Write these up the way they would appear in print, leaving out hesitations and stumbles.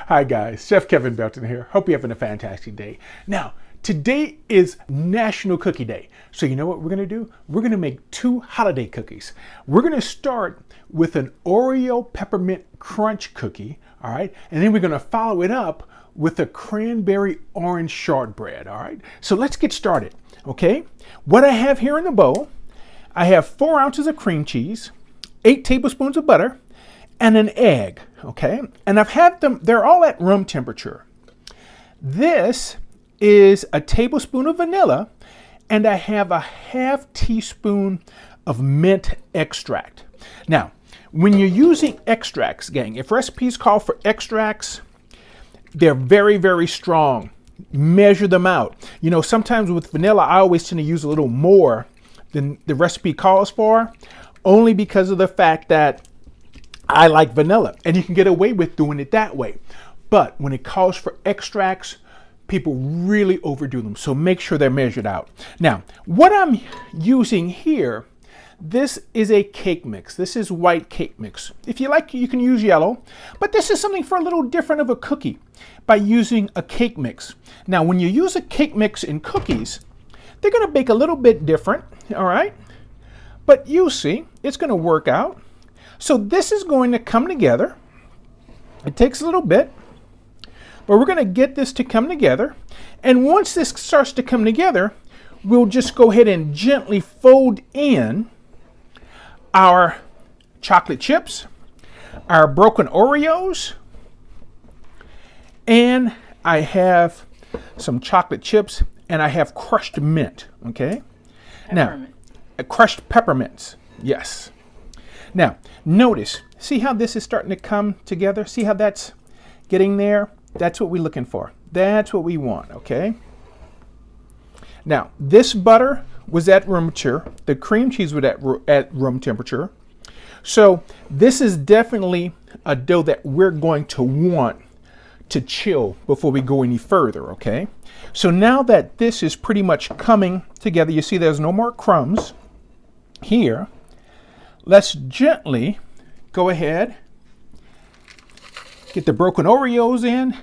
Hi guys, Chef Kevin Belton here. Hope you're having a fantastic day. Now, today is National Cookie Day. So you know what we're gonna do? We're gonna make two holiday cookies. We're gonna start with an Oreo Peppermint Crunch cookie, all right? And then we're gonna follow it up with a Cranberry orange shortbread, all right? So let's get started, okay? What I have here in the bowl, I have 4 ounces of cream cheese, 8 tablespoons of butter, and an egg, okay? And I've had them, they're all at room temperature. This is a tablespoon of vanilla, and I have a ½ teaspoon of mint extract. Now, when you're using extracts, gang, if recipes call for extracts, they're very, very strong. Measure them out. You know, sometimes with vanilla, I always tend to use a little more than the recipe calls for, only because of the fact that I like vanilla, and you can get away with doing it that way. But when it calls for extracts, people really overdo them, so make sure they're measured out. Now, what I'm using here, this is a cake mix. This is white cake mix. If you like, you can use yellow, but this is something for a little different of a cookie by using a cake mix. Now, when you use a cake mix in cookies, they're gonna bake a little bit different, all right? But you see, it's gonna work out. So this is going to come together. It takes a little bit, but we're going to get this to come together. And once this starts to come together, we'll just go ahead and gently fold in our chocolate chips, our broken Oreos, and I have some chocolate chips, and I have crushed mint, okay? Peppermint. Now, crushed peppermints, yes. Now, notice, see how this is starting to come together? See how that's getting there? That's what we're looking for. That's what we want, okay? Now, this butter was at room temperature. The cream cheese was at room temperature. So this is definitely a dough that we're going to want to chill before we go any further, okay? So now that this is pretty much coming together, you see there's no more crumbs here. Let's gently go ahead, get the broken Oreos in,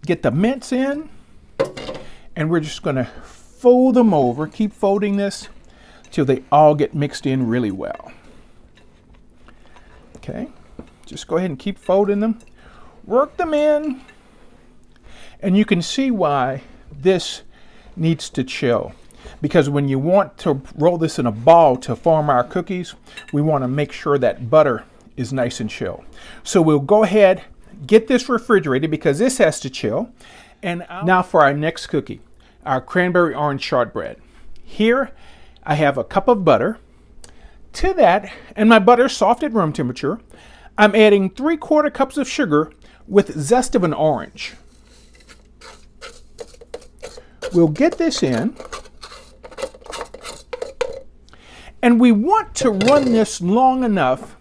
get the mints in, and we're just gonna fold them over, keep folding this till they all get mixed in really well. Okay, just go ahead and keep folding them, work them in, and you can see why this needs to chill. Because when you want to roll this in a ball to form our cookies, we want to make sure that butter is nice and chill. So we'll go ahead, get this refrigerated because this has to chill. And now for our next cookie, our cranberry orange shortbread. Here I have a cup of butter. To that, and my butter is soft at room temperature, I'm adding 3/4 cups of sugar with zest of an orange. We'll get this in. And we want to run this long enough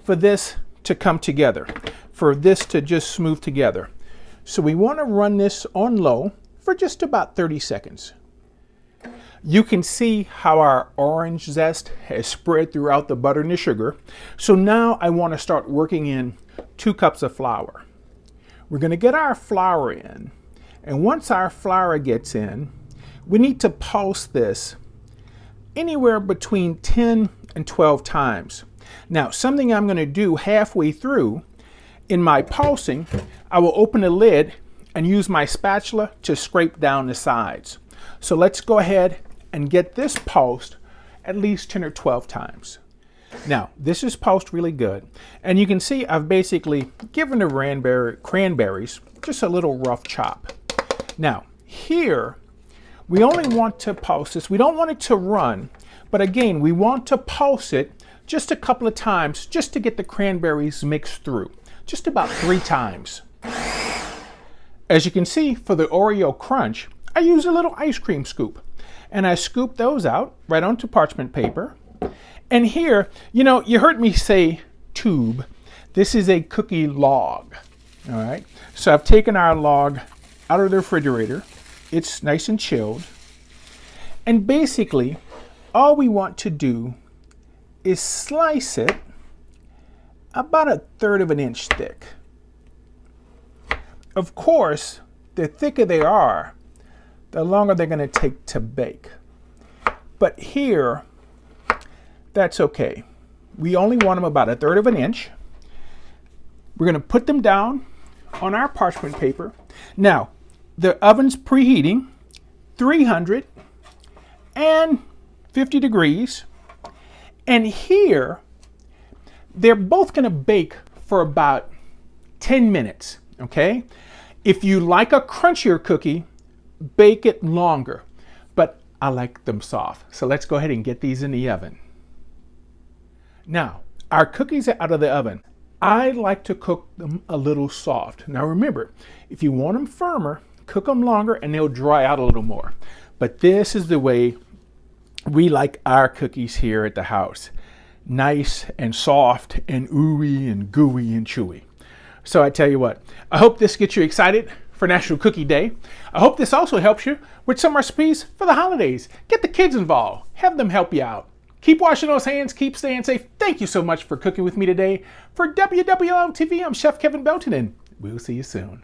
for this to come together, for this to just smooth together. So we want to run this on low for just about 30 seconds. You can see how our orange zest has spread throughout the butter and the sugar. So now I want to start working in 2 cups of flour. We're going to get our flour in. And once our flour gets in, we need to pulse this anywhere between 10 and 12 times. Now, something I'm going to do halfway through, in my pulsing, I will open the lid and use my spatula to scrape down the sides. So let's go ahead and get this pulsed at least 10 or 12 times. Now, this is pulsed really good. And you can see I've basically given the cranberries just a little rough chop. Now, here, we only want to pulse this. We don't want it to run, but again, we want to pulse it just a couple of times just to get the cranberries mixed through, just about 3 times. As you can see, for the Oreo Crunch, I use a little ice cream scoop, and I scoop those out right onto parchment paper. And here, you know, you heard me say tube. This is a cookie log, all right? So I've taken our log out of the refrigerator. It's nice and chilled. And basically, all we want to do is slice it about 1/3 of an inch thick. of course, the thicker they are, the longer they're going to take to bake. But here, that's okay. We only want them about 1/3 of an inch. We're going to put them down on our parchment paper. Now, the oven's preheating 350 degrees. And here, they're both going to bake for about 10 minutes, okay? If you like a crunchier cookie, bake it longer. But I like them soft. So let's go ahead and get these in the oven. Now, our cookies are out of the oven. I like to cook them a little soft. Now remember, if you want them firmer, cook them longer and they'll dry out a little more. But this is the way we like our cookies here at the house. Nice and soft and ooey and gooey and chewy. So I tell you what, I hope this gets you excited for National Cookie Day. I hope this also helps you with some recipes for the holidays. Get the kids involved. Have them help you out. Keep washing those hands. Keep staying safe. Thank you so much for cooking with me today. For WWLTV, I'm Chef Kevin Belton, and we'll see you soon.